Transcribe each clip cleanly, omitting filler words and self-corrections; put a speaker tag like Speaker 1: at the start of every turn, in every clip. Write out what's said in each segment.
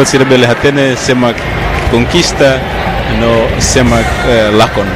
Speaker 1: Sila bele hatene semak conquista no semak lakon.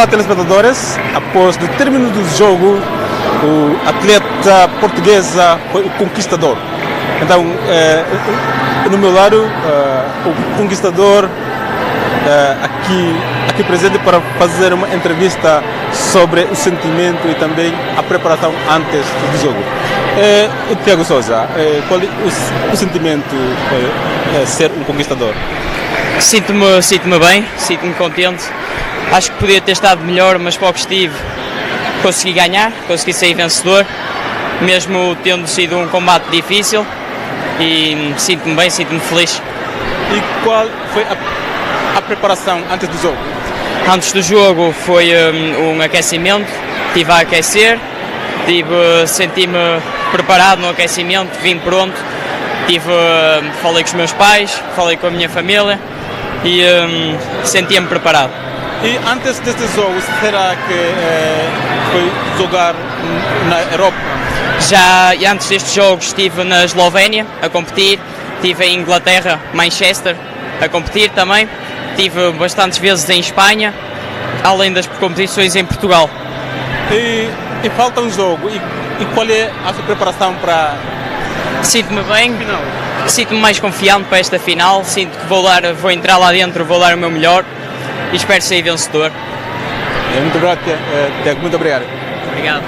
Speaker 2: Olá, telespectadores. Após o término do jogo, o atleta portuguesa foi o conquistador. Então, no meu lado, o conquistador aqui presente para fazer uma entrevista sobre o sentimento e também a preparação antes do jogo. O Tiago Sousa, qual é o sentimento ser um conquistador?
Speaker 3: Sinto-me bem, sinto-me contente. Acho que podia ter estado melhor, mas para o que estive, consegui ganhar, consegui sair vencedor, mesmo tendo sido um combate difícil, e sinto-me bem, sinto-me feliz.
Speaker 2: E qual foi a preparação antes do jogo?
Speaker 3: Antes do jogo foi um aquecimento, estive a aquecer, senti-me preparado no aquecimento, vim pronto, falei com os meus pais, falei com a minha família e sentia-me preparado.
Speaker 2: E antes deste jogo, será que foi jogar na Europa?
Speaker 3: Já antes deste jogo estive na Eslovénia a competir, estive em Inglaterra, Manchester, a competir também, estive bastantes vezes em Espanha, além das competições em Portugal.
Speaker 2: E falta um jogo, e qual é a sua preparação para...
Speaker 3: Sinto-me bem, sinto-me mais confiante para esta final, sinto que vou entrar lá dentro, vou dar o meu melhor e espero sair vencedor.
Speaker 2: Muito obrigado, Tiago, muito obrigado.
Speaker 3: Obrigado.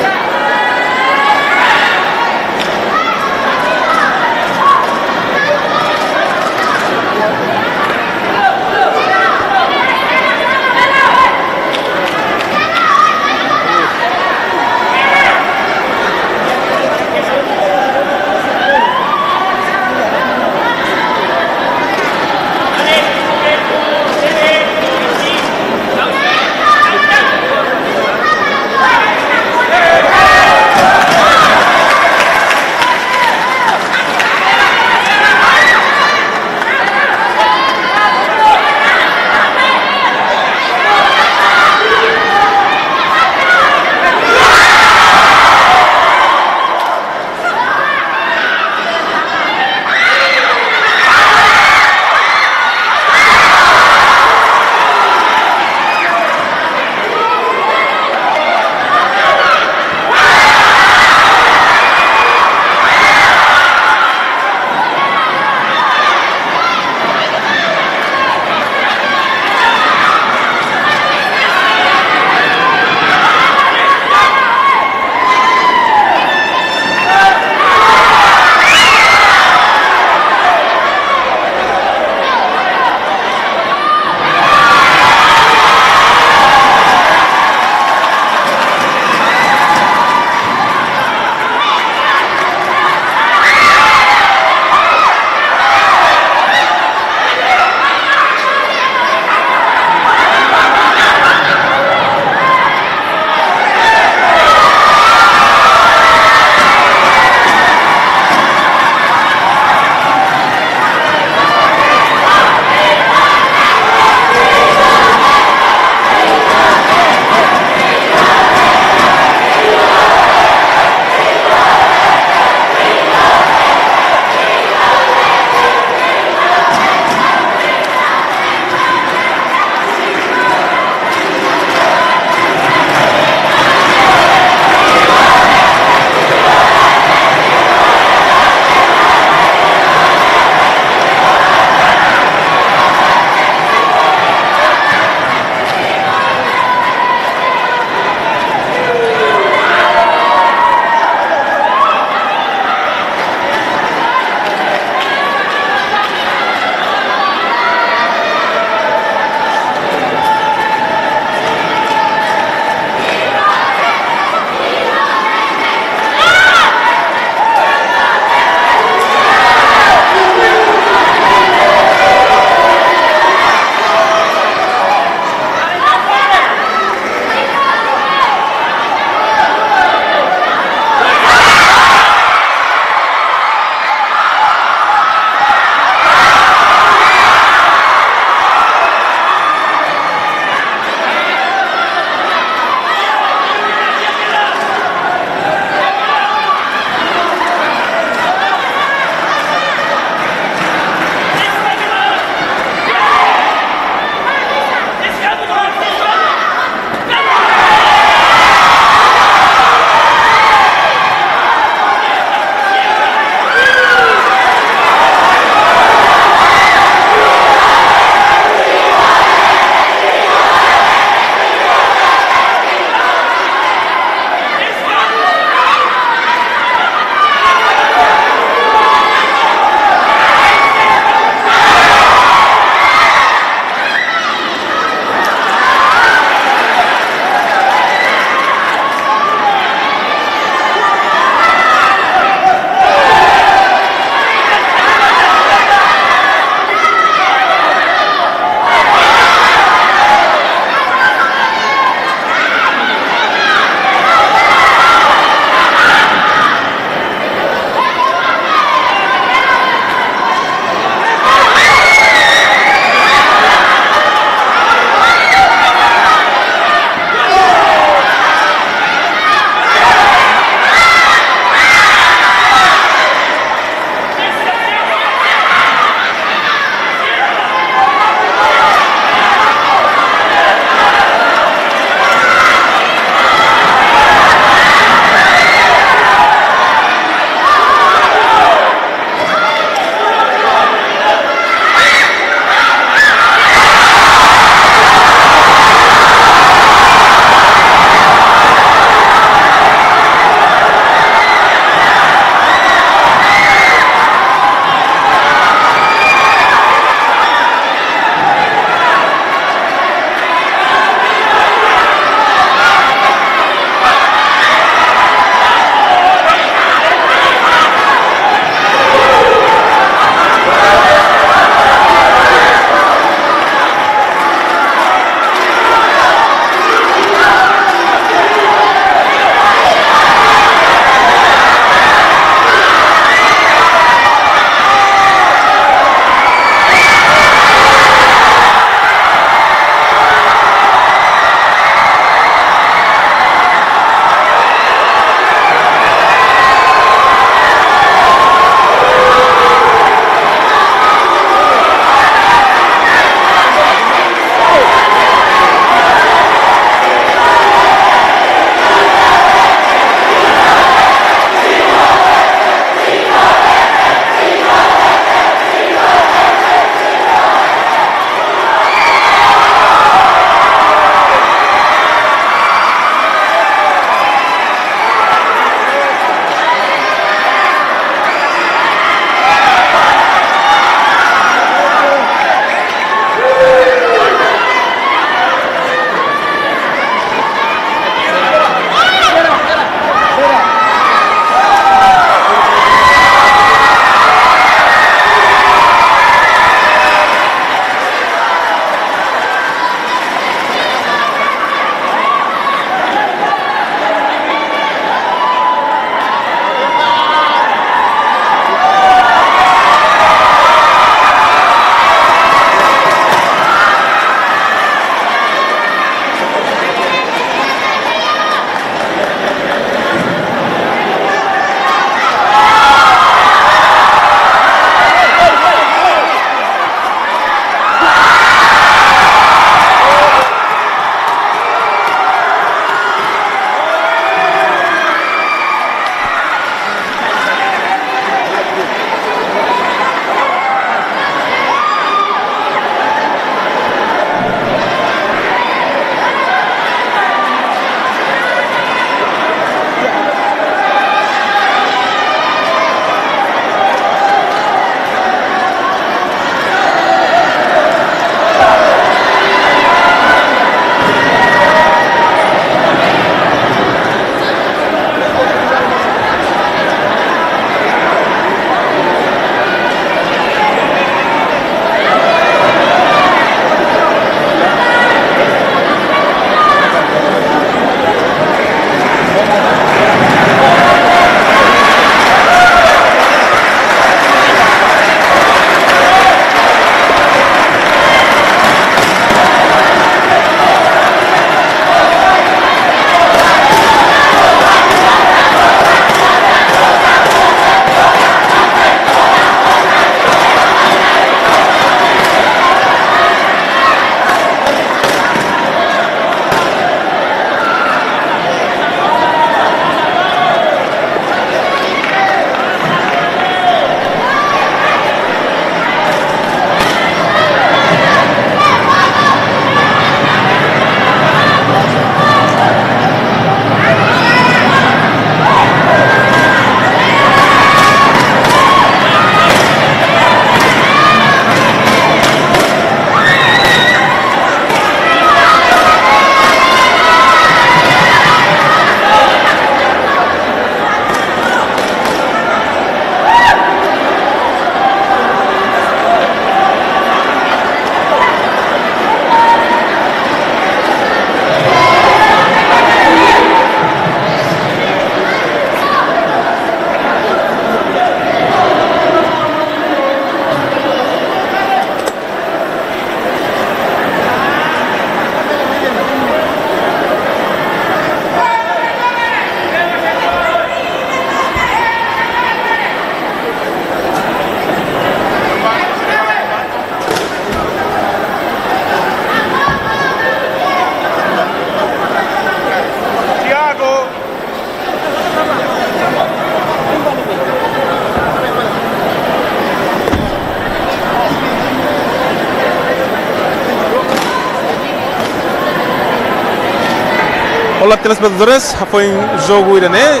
Speaker 2: Olá, telespectadores. Foi um jogo irané,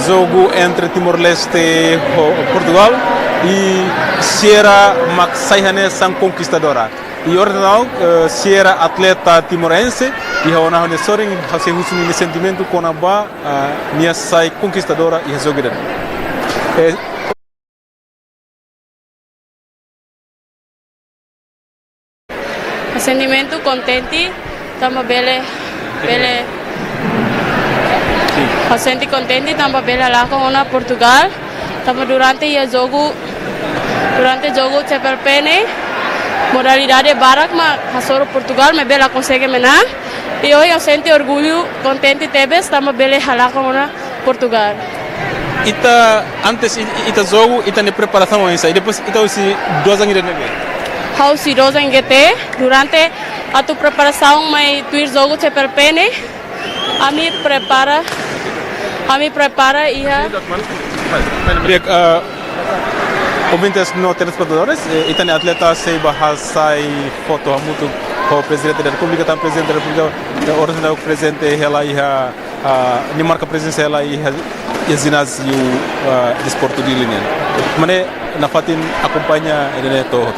Speaker 2: jogo entre Timor-Leste e Portugal e Sierra Macsaihané San Conquistadora. E ordinal, Sierra atleta timorense e a Ona Soren se usa sentimento com a ba minha sai conquistadora e a jogo irané.
Speaker 4: Sentimento contente, estamos bem. Senti contente, estamos bem lá com a Portugal. Estamos durante o jogo CPPN, modalidade barak, mas só Portugal, mas bem consegue ganhar. E hoje eu sinto orgulho, contente também, estamos bem lá com a Portugal.
Speaker 2: Antes do jogo, na preparação e depois se 2 anos de
Speaker 4: How se 2 anos de durante a tua preparação, mas tu jogo CPPN, a me prepara e
Speaker 2: ouvintes no telespectadores, e tem atleta Seiba Hassai foto muito com o presidente da República, também presidente da República, o ordem presidente ela e a marca presença ela e a ginásio desporto de linha. Mas na fatin acompanha ele todo.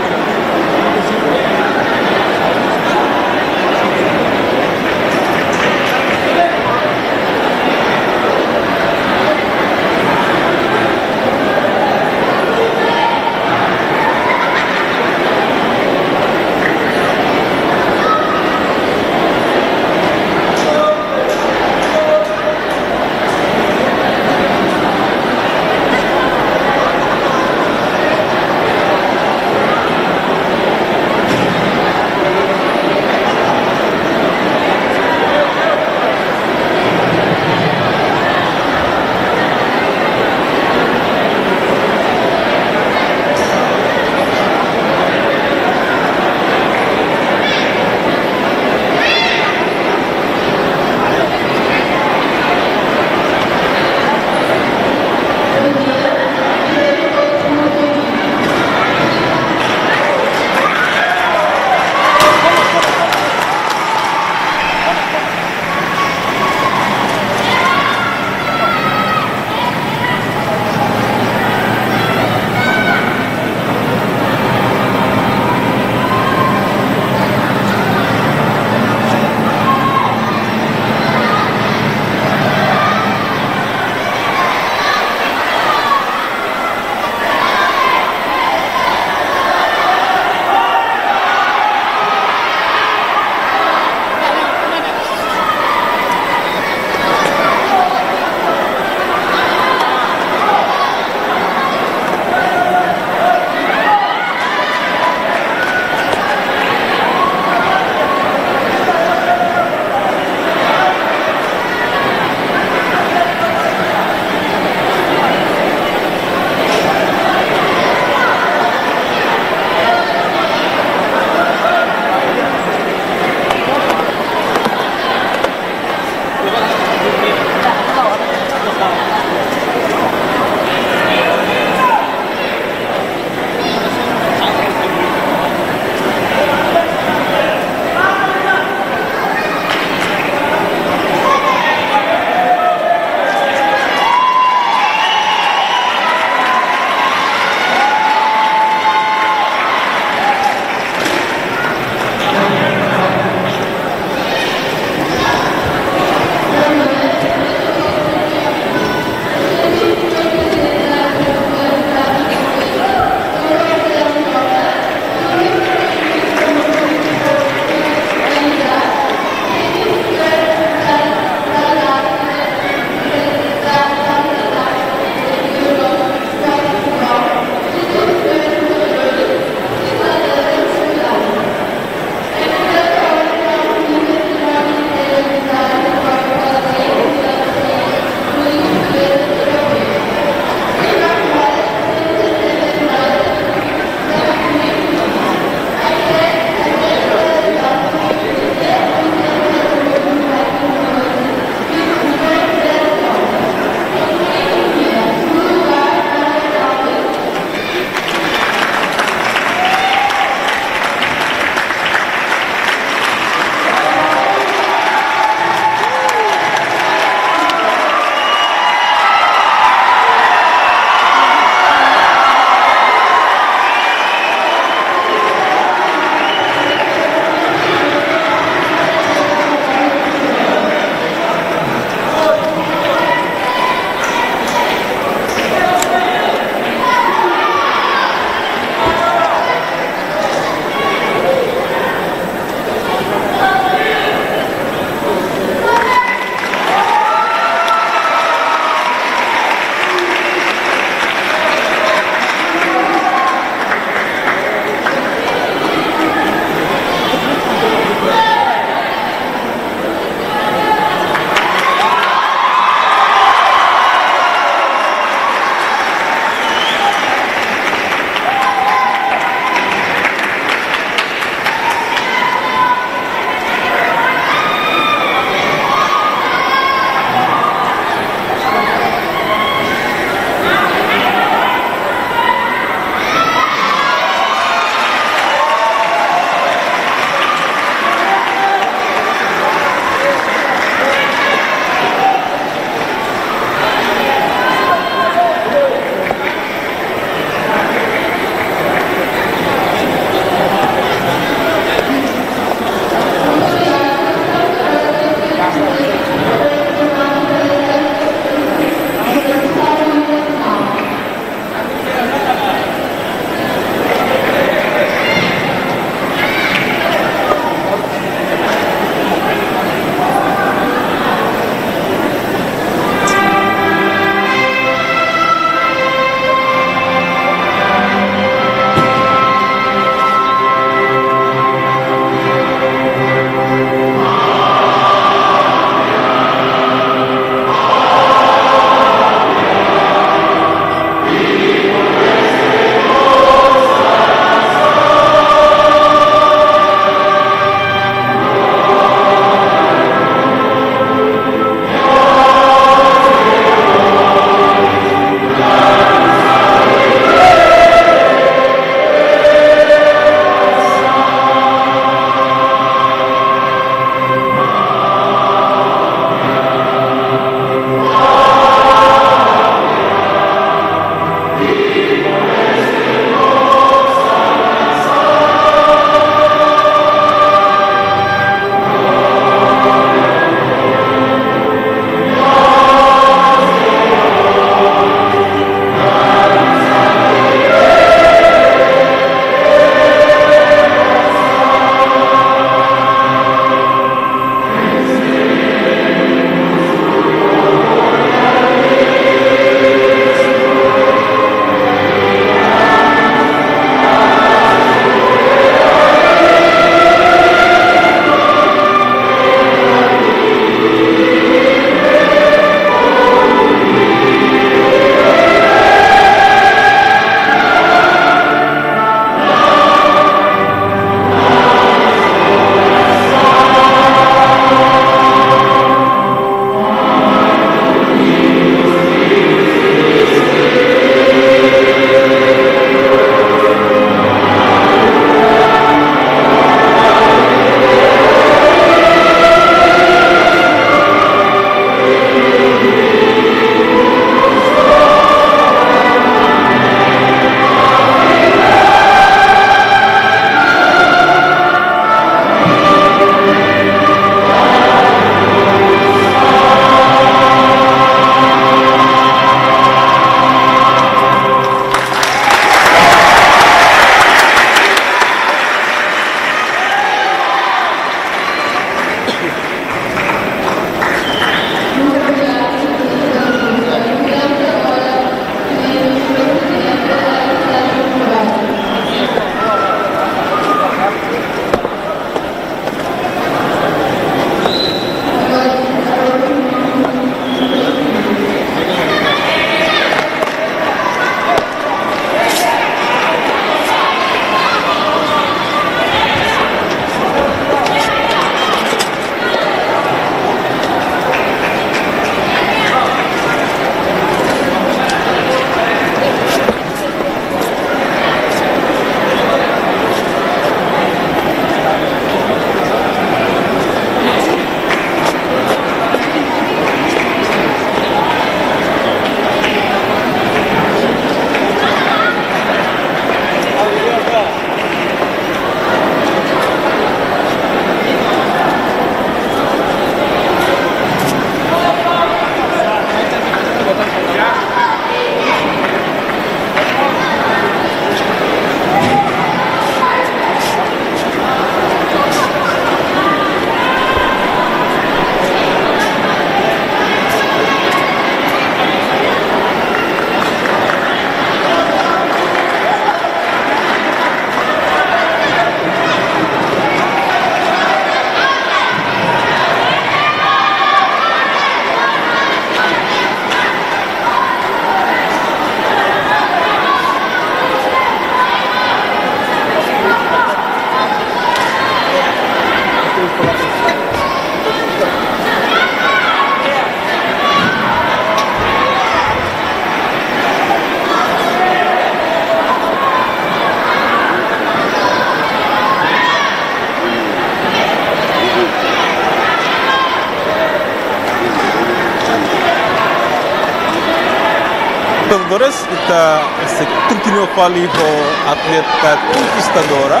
Speaker 2: Libertadores está se continua ali com atleta conquistadora.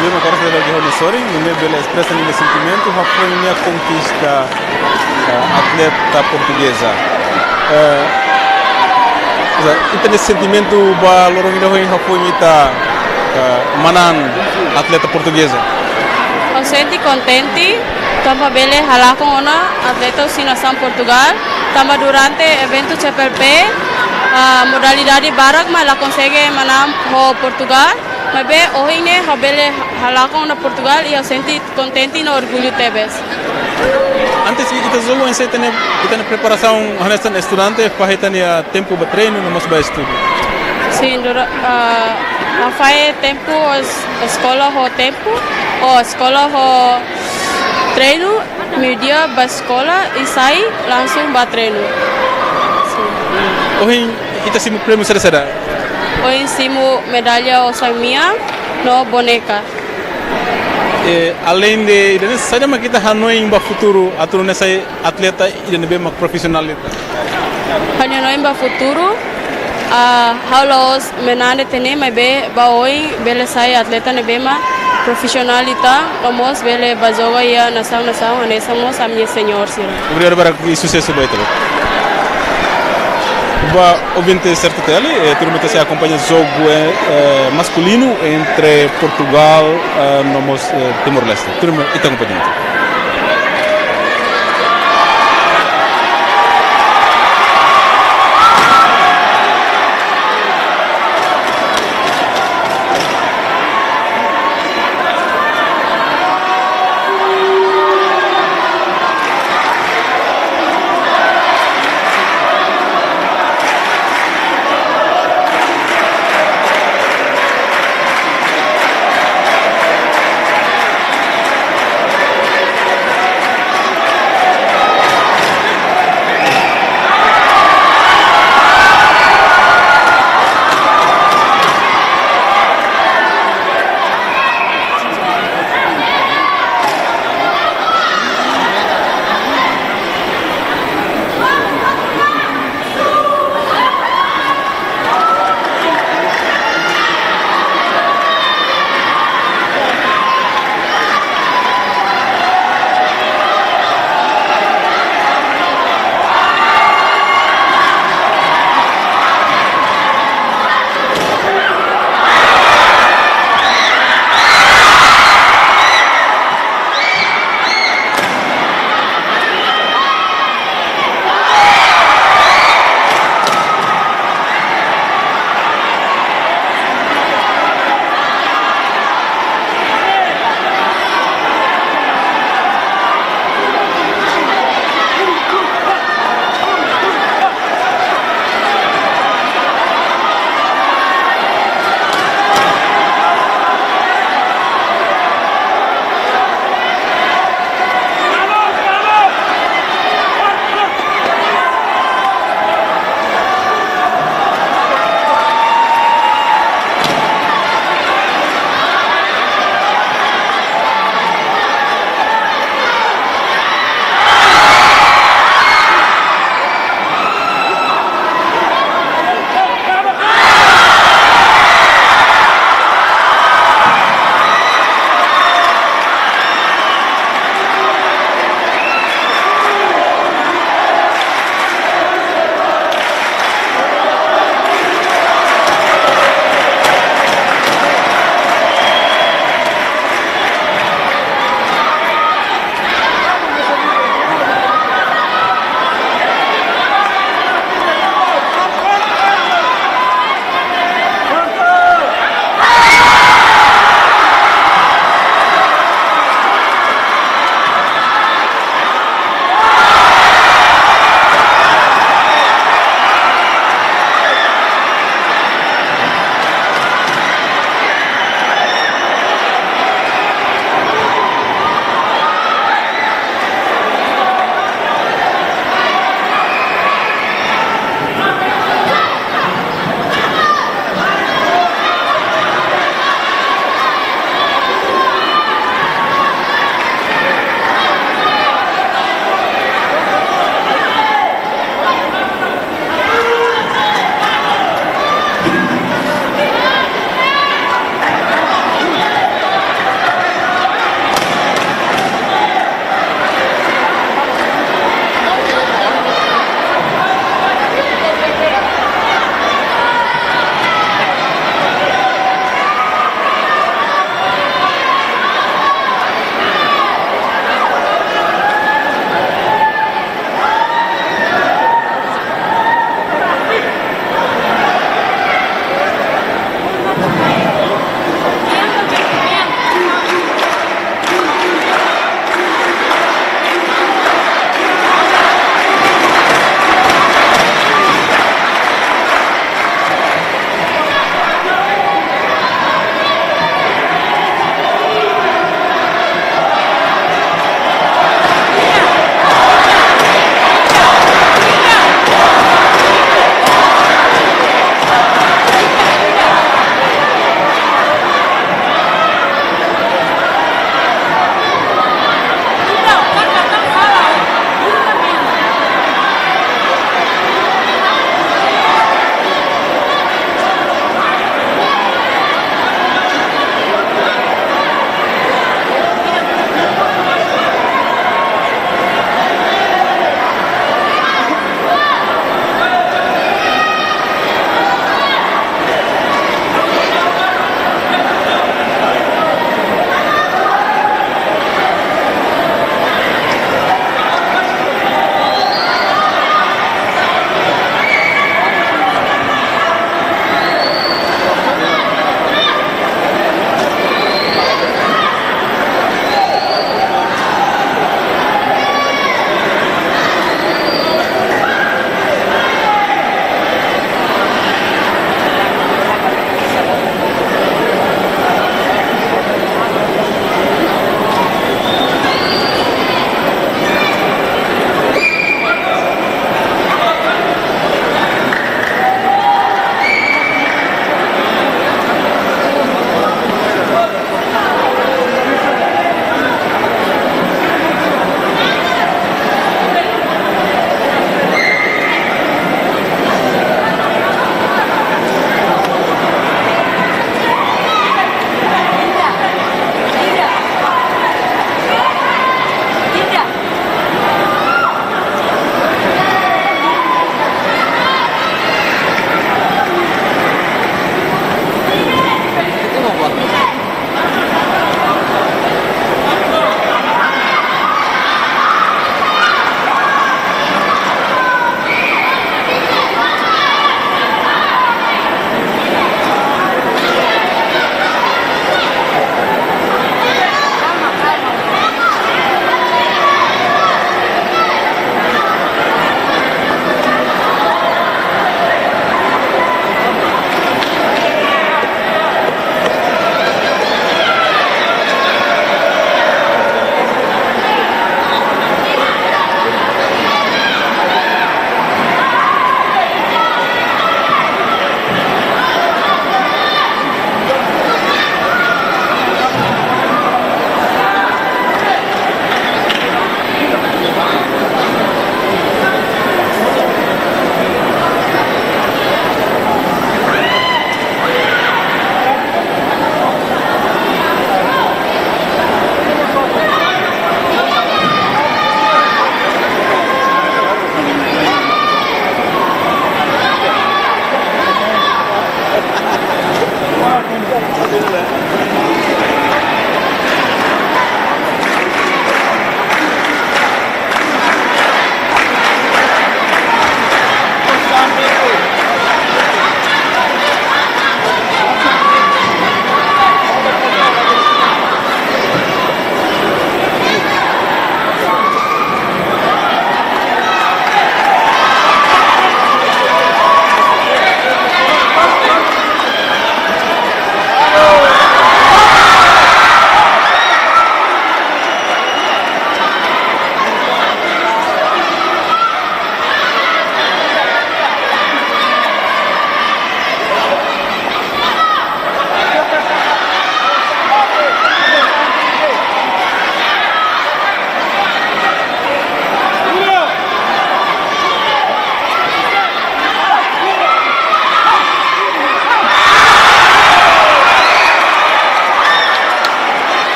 Speaker 2: Mesmo agora que ele é Sori, no meio dele expressa o sentimento, foi minha conquista atleta portuguesa. Então esse sentimento ba lorong ini foi ita manan atleta portuguesa.
Speaker 4: Eu senti contente, também bele halar com ona atleta sinação Portugal, também durante evento CPLP, a modalidade barak mas ela consegue manam ho Portugal, mas bem hoje né ho bele halar com ona Portugal e eu senti contente e orgulho tebes.
Speaker 2: Antes de kita jogo em sete kita na preparação honesta estudante para ter tempo para treino no nosso estudo.
Speaker 4: Sim, faz tempo escola ho tempo, ou escola ho treino, meio-dia para escola e sai langsung para treino.
Speaker 2: Hoje kita simu prêmio será.
Speaker 4: Hoje simu medalha osamia no boneca.
Speaker 2: Além de sabe mas kita hanoi em futuro atau nessa atleta e nebe mak profissionalita.
Speaker 4: Hanya no imba futuro haulos menane tene mas be baoi bele sai atleta nebe ma profissionalita vamos bele bazoga ia nação anesamos a minha senhor sira.
Speaker 2: Obrigado para sucesso baita. Ba ouvinte certo tele, turma que se acompanha o jogo masculino entre Portugal e Timor-Leste. Turma, está acompanhando.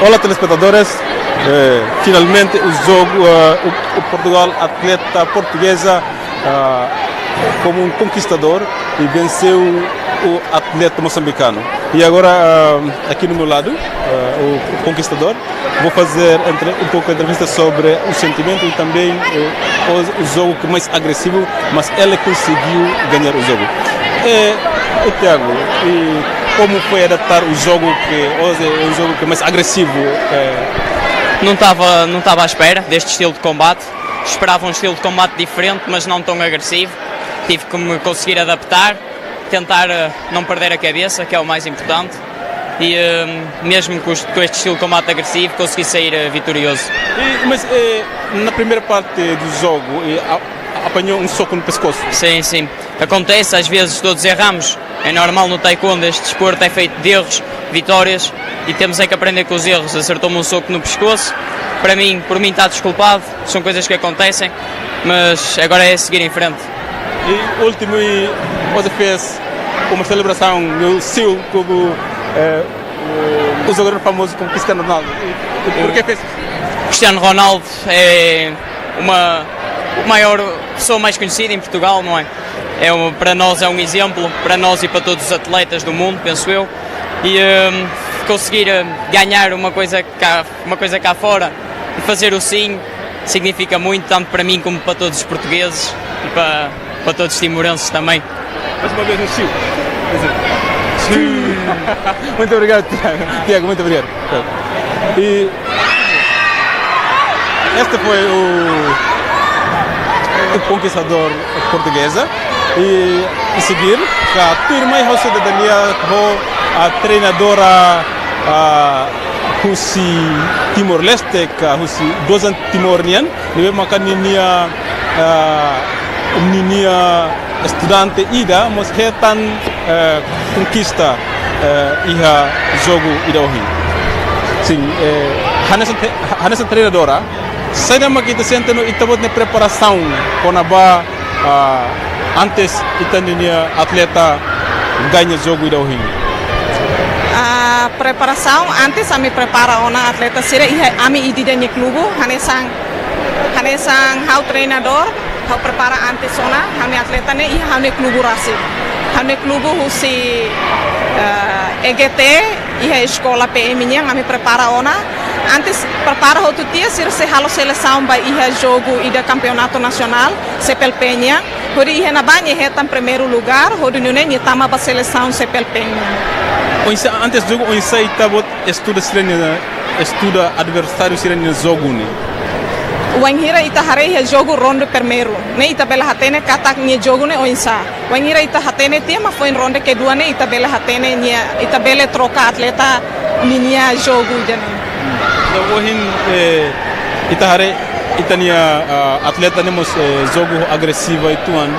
Speaker 2: Olá, telespectadores. Finalmente o jogo, o Portugal, atleta portuguesa, como um conquistador e venceu o atleta moçambicano. E agora, aqui no meu lado, o conquistador, vou fazer um pouco de entrevista sobre o sentimento e também o jogo que é mais agressivo, mas ele conseguiu ganhar o jogo. O Tiago, como foi adaptar o jogo que hoje é um jogo que é mais agressivo?
Speaker 3: Não estava à espera deste estilo de combate. Esperava um estilo de combate diferente, mas não tão agressivo. Tive que me conseguir adaptar, tentar não perder a cabeça, que é o mais importante. E mesmo com este estilo de combate agressivo, consegui sair vitorioso.
Speaker 2: Mas na primeira parte do jogo, apanhou um soco no pescoço?
Speaker 3: Sim, sim. Acontece, às vezes todos erramos. É normal no taekwondo, este desporto é feito de erros, vitórias, e temos é que aprender com os erros. Acertou-me um soco no pescoço, por mim está desculpado, são coisas que acontecem, mas agora é seguir em frente.
Speaker 2: E último, você fez uma celebração no estilo como o jogador famoso como Cristiano Ronaldo. Por que fez?
Speaker 3: Cristiano Ronaldo é a pessoa mais conhecida em Portugal, não é? para nós é um exemplo, para nós e para todos os atletas do mundo, penso eu, e conseguir ganhar uma coisa cá fora e fazer o sim significa muito, tanto para mim como para todos os portugueses e para todos os timorenses também.
Speaker 2: Mais uma vez no Sil. Muito obrigado, Tiago, muito obrigado. E este foi o conquistador portuguesa. E em seguir, a turma e a cidadania, a treinadora Russi Timor-Leste, a Russi Dozan Timor-Nian, e mesmo a ninia estudante ida, mas retan conquista iha jogo ida ohi. Sim, Hanessa treinadora, sai da maquita senta no itabot na preparação com a ba antes itania atleta ganha jogo ida ohi.
Speaker 5: A preparação antes a me prepara ona atleta sira a me ida ni klubu hanesang hau treinador hau prepara antes ona hame atleta ne i hame klubu rasi hame klubu husi EGT e a escola PM nya me prepara ona antes prepara outro dia se halo seleção ba ia jogo ida campeonato nacional CPLP nya hori ia na banha retam primeiro lugar hori nune nya tama ba seleção CPLP nya
Speaker 2: antes do jogo o insa itabot estuda adversário sirene jogo ne
Speaker 5: Wanghira ita hare ia jogo ronde primeiro ne ita bela hatene katak nya jogo ne o insa Wanghira ita hatene tia ma foi ronde kedua ne ita bela hatene nya ita bela troca atleta nya jogo jane
Speaker 2: Wohin itahare itania atleta nemos jogo agressiva ituan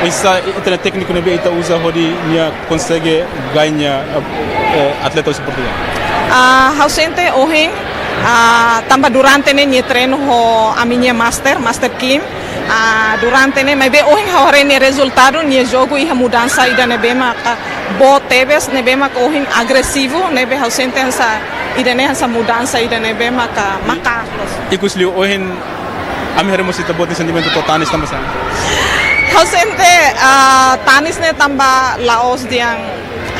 Speaker 2: isa itana técnico nebe ita usa hodi nia consegue ganhar atleta de Portugal.
Speaker 5: Hausente ohin tamba durante ne nia treino ho a minha master Kim durante ne mas be ohin hore ne resultado nia jogo e mudança ida nebe maka bo teves nebe maka ohin agressivo nebe hausente essa idane essa mudança idane bem maka
Speaker 2: ikusli ohin ami haremos ita bot sentimento totanis tamba san
Speaker 5: Hausente tanis ne tamba laos diang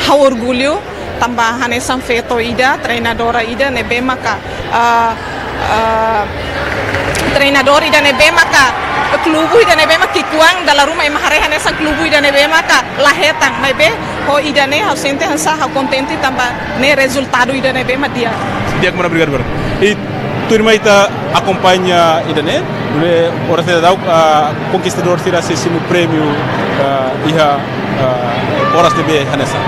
Speaker 5: hau orgulho tamba hanesan feto ida treinadora ida ne bem maka treinador ida ne bem maka klubu ida ne bem maka kikuang dalam rumah emahare hanesan klubu ida ne bem maka lahetang mai be ho ida ne hausente hansa ha contente tamba ne resultado ida ne bem dia
Speaker 2: dia kemana obrigado bar e turma ita acompanha ida ne ora se dá conquistador tira esse no prêmio iha horas de be hanesa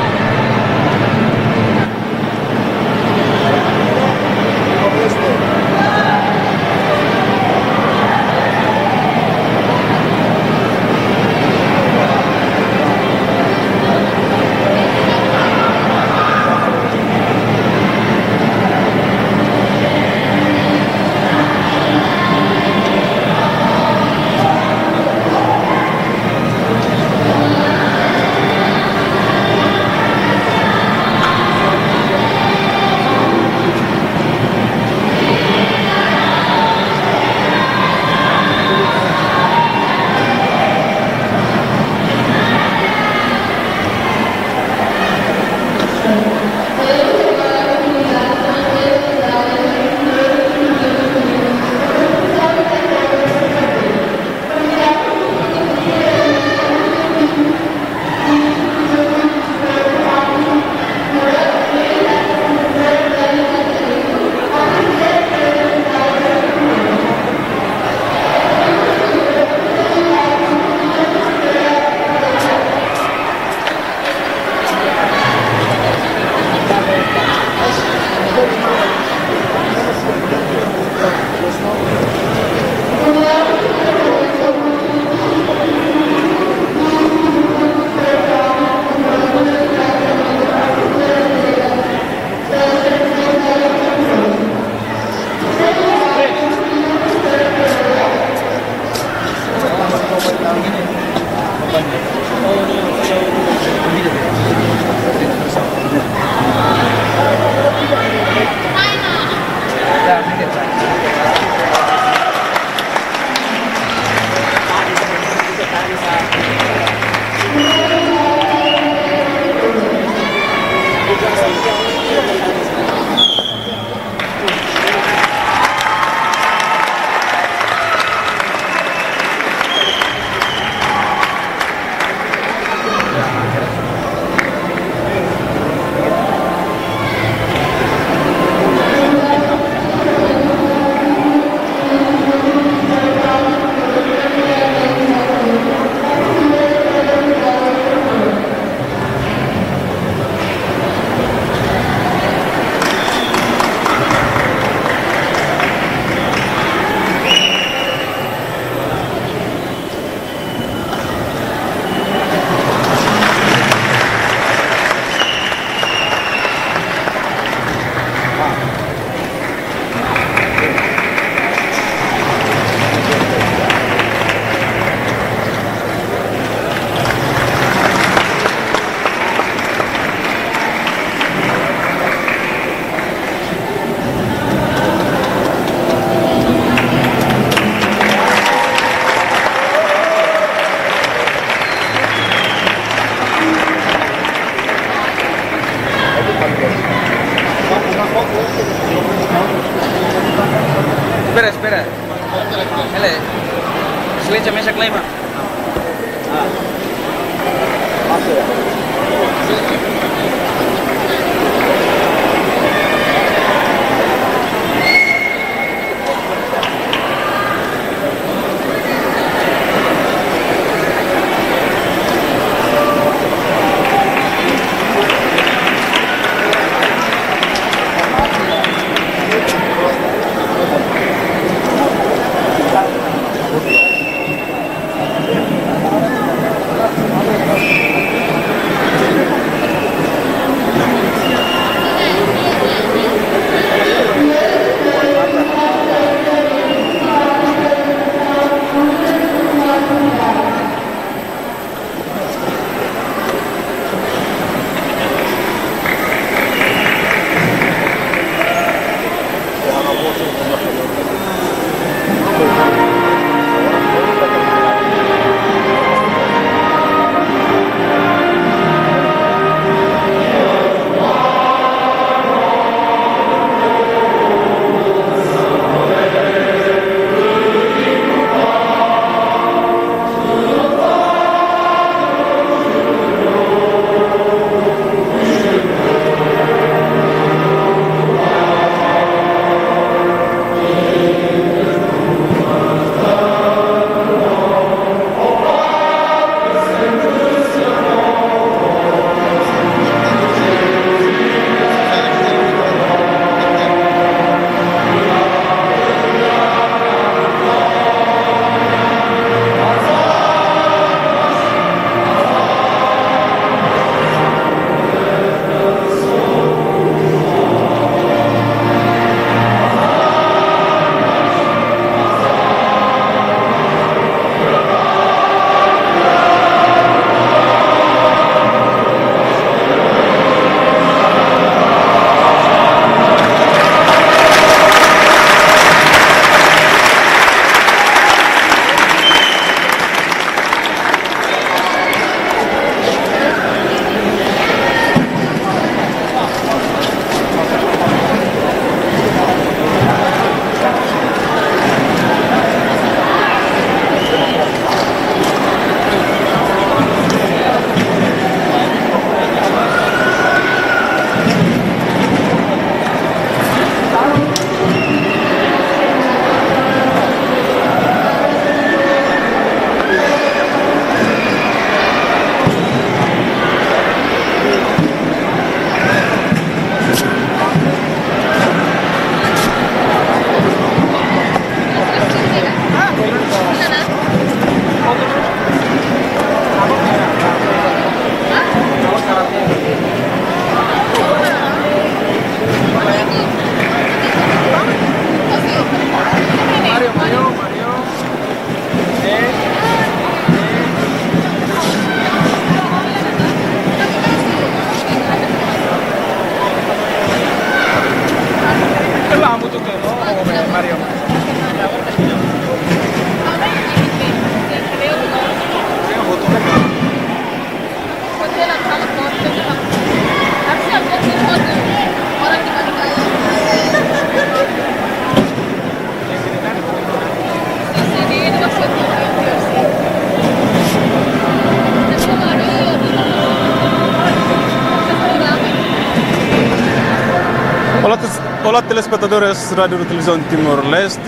Speaker 2: Olá, telespectadores da Rádio e Televisão de Timor-Leste.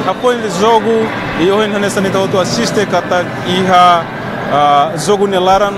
Speaker 2: Apoio o jogo e hoje nessa noite assiste que está jogo nelaran.